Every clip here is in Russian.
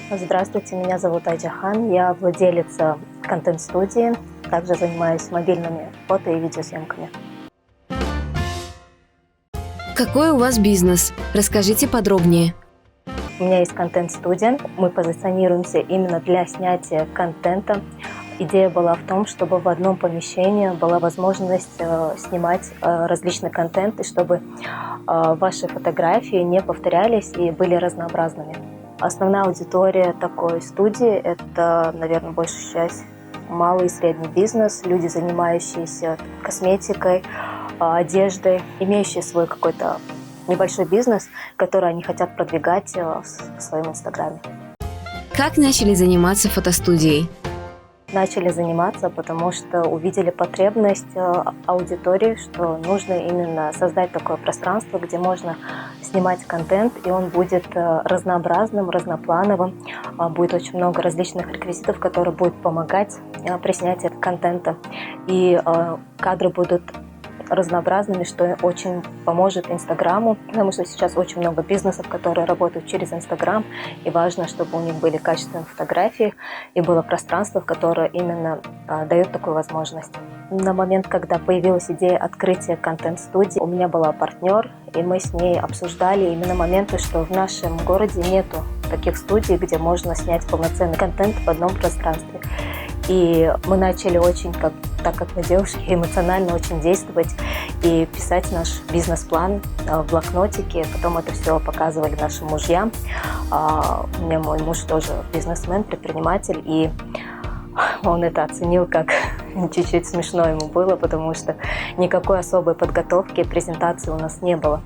Здравствуйте, меня зовут Айджахан, я владелец контент-студии, также занимаюсь мобильными фото и видеосъемками. Какой у вас бизнес? Расскажите подробнее. У меня есть контент-студия, мы позиционируемся именно для снятия контента. Идея была в том, чтобы в одном помещении была возможность снимать различный контент, и чтобы ваши фотографии не повторялись и были разнообразными. Основная аудитория такой студии – это, наверное, большая часть малый и средний бизнес, люди, занимающиеся косметикой, одеждой, имеющие свой какой-то небольшой бизнес, который они хотят продвигать в своем инстаграме. Как начали заниматься фотостудией? Начали заниматься, потому что увидели потребность аудитории, что нужно именно создать такое пространство, где можно снимать контент, и он будет разнообразным, разноплановым. Будет очень много различных реквизитов, которые будут помогать при снятии контента. И кадры будут разнообразными, что очень поможет Инстаграму, потому что сейчас очень много бизнесов, которые работают через Инстаграм, и важно, чтобы у них были качественные фотографии и было пространство, которое именно дает такую возможность. На момент, когда появилась идея открытия контент-студии, у меня была партнер, и мы с ней обсуждали именно моменты, что в нашем городе нету таких студий, где можно снять полноценный контент в одном пространстве. И мы начали очень, так как мы девушки, эмоционально очень действовать и писать наш бизнес-план в блокнотике. Потом это все показывали нашим мужьям. У меня мой муж тоже бизнесмен, предприниматель, и он это оценил как чуть-чуть смешно ему было, потому что никакой особой подготовки, презентации у нас не было.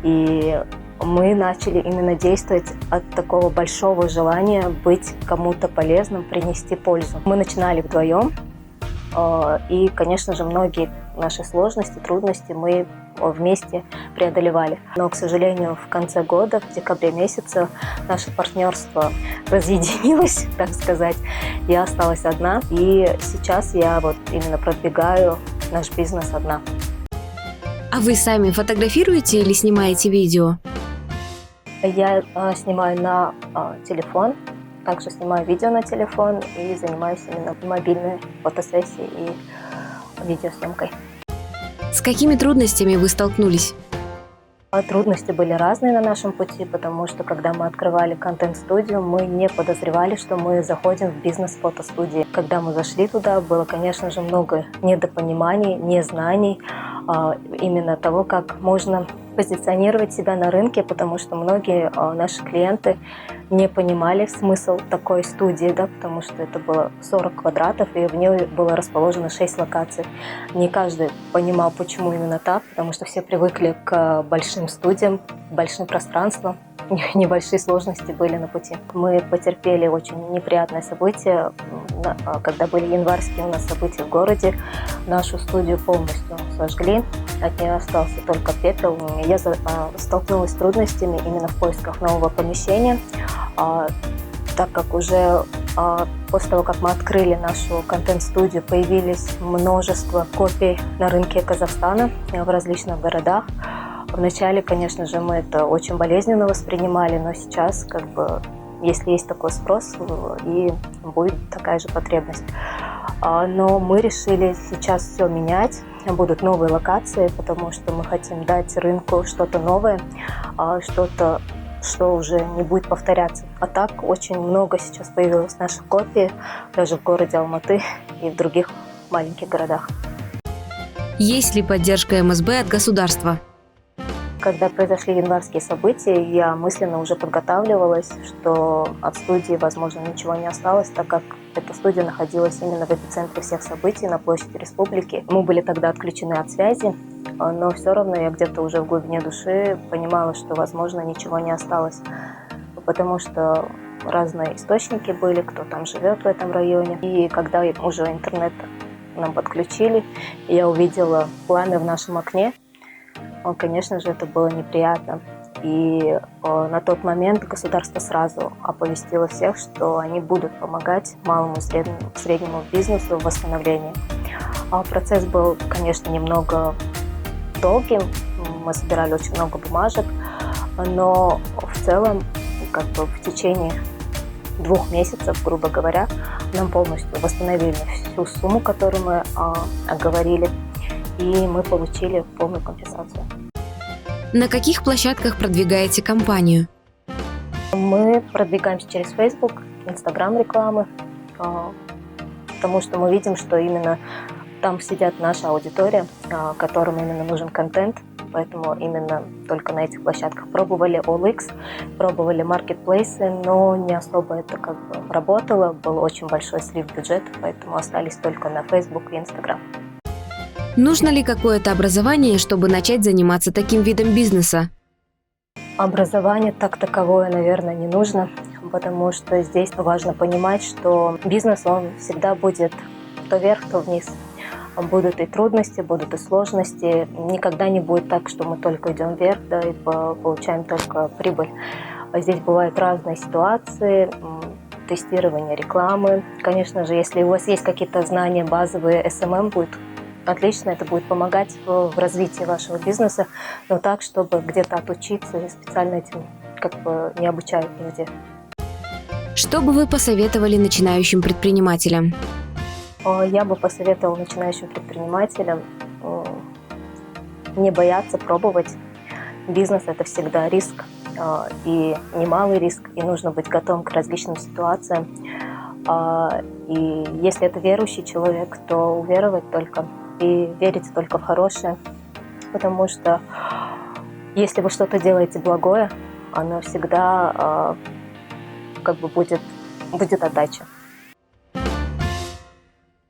И мы начали именно действовать от такого большого желания быть кому-то полезным, принести пользу. Мы начинали вдвоем, и, конечно же, многие наши сложности, трудности мы вместе преодолевали. Но, к сожалению, в конце года, в декабре месяце, наше партнерство разъединилось, так сказать. Я осталась одна, и сейчас я вот именно продвигаю наш бизнес одна. А вы сами фотографируете или снимаете видео? Я снимаю на телефон, также снимаю видео на телефон и занимаюсь именно мобильной фотосессией и видеосъемкой. С какими трудностями вы столкнулись? Трудности были разные на нашем пути, потому что когда мы открывали контент-студию, мы не подозревали, что мы заходим в бизнес фотостудии. Когда мы зашли туда, было, конечно же, много недопониманий, незнаний, именно того, как можно позиционировать себя на рынке, потому что многие наши клиенты не понимали смысл такой студии, да, потому что это было 40 квадратов, и в ней было расположено 6 локаций. Не каждый понимал, почему именно так, потому что все привыкли к большим студиям, большим пространствам. Небольшие сложности были на пути. Мы потерпели очень неприятное событие, когда были январские у нас события в городе. Нашу студию полностью сожгли, от нее остался только пепел. Я столкнулась с трудностями именно в поисках нового помещения, так как уже после того, как мы открыли нашу контент-студию, появились множество копий на рынке Казахстана в различных городах. Вначале, конечно же, мы это очень болезненно воспринимали, но сейчас, если есть такой спрос, и будет такая же потребность. Но мы решили сейчас все менять, будут новые локации, потому что мы хотим дать рынку что-то новое, что-то, что уже не будет повторяться. А так очень много сейчас появилось наших копий, даже в городе Алматы и в других маленьких городах. Есть ли поддержка МСБ от государства? Когда произошли январские события, я мысленно уже подготавливалась, что от студии, возможно, ничего не осталось, так как эта студия находилась именно в эпицентре всех событий на площади Республики. Мы были тогда отключены от связи, но все равно я где-то уже в глубине души понимала, что, возможно, ничего не осталось, потому что разные источники были, кто там живет в этом районе. И когда уже интернет нам подключили, я увидела пламя в нашем окне. Конечно же, это было неприятно. И на тот момент государство сразу оповестило всех, что они будут помогать малому и среднему бизнесу в восстановлении. Процесс был, конечно, немного долгим. Мы собирали очень много бумажек, но в целом в течение 2 месяцев, грубо говоря, нам полностью восстановили всю сумму, которую мы оговорили, и мы получили полную компенсацию. На каких площадках продвигаете компанию? Мы продвигаемся через Facebook, Instagram рекламы, потому что мы видим, что именно там сидят наша аудитория, которым именно нужен контент, поэтому именно только на этих площадках. Пробовали OLX, пробовали маркетплейсы, но не особо это работало, был очень большой слив бюджета, поэтому остались только на Facebook и Instagram. Нужно ли какое-то образование, чтобы начать заниматься таким видом бизнеса? Образование так таковое, наверное, не нужно, потому что здесь важно понимать, что бизнес, он всегда будет то вверх, то вниз. Будут и трудности, будут и сложности. Никогда не будет так, что мы только идем вверх, да, и получаем только прибыль. Здесь бывают разные ситуации, тестирование рекламы. Конечно же, если у вас есть какие-то знания базовые, SMM будет отлично, это будет помогать в развитии вашего бизнеса, но так, чтобы где-то отучиться, и специально этим не обучают нигде. Что бы вы посоветовали начинающим предпринимателям? Я бы посоветовала начинающим предпринимателям не бояться пробовать. Бизнес – это всегда риск, и немалый риск, и нужно быть готовым к различным ситуациям. И если это верующий человек, то уверовать только и верить только в хорошее, потому что если вы что-то делаете благое, оно всегда будет отдача.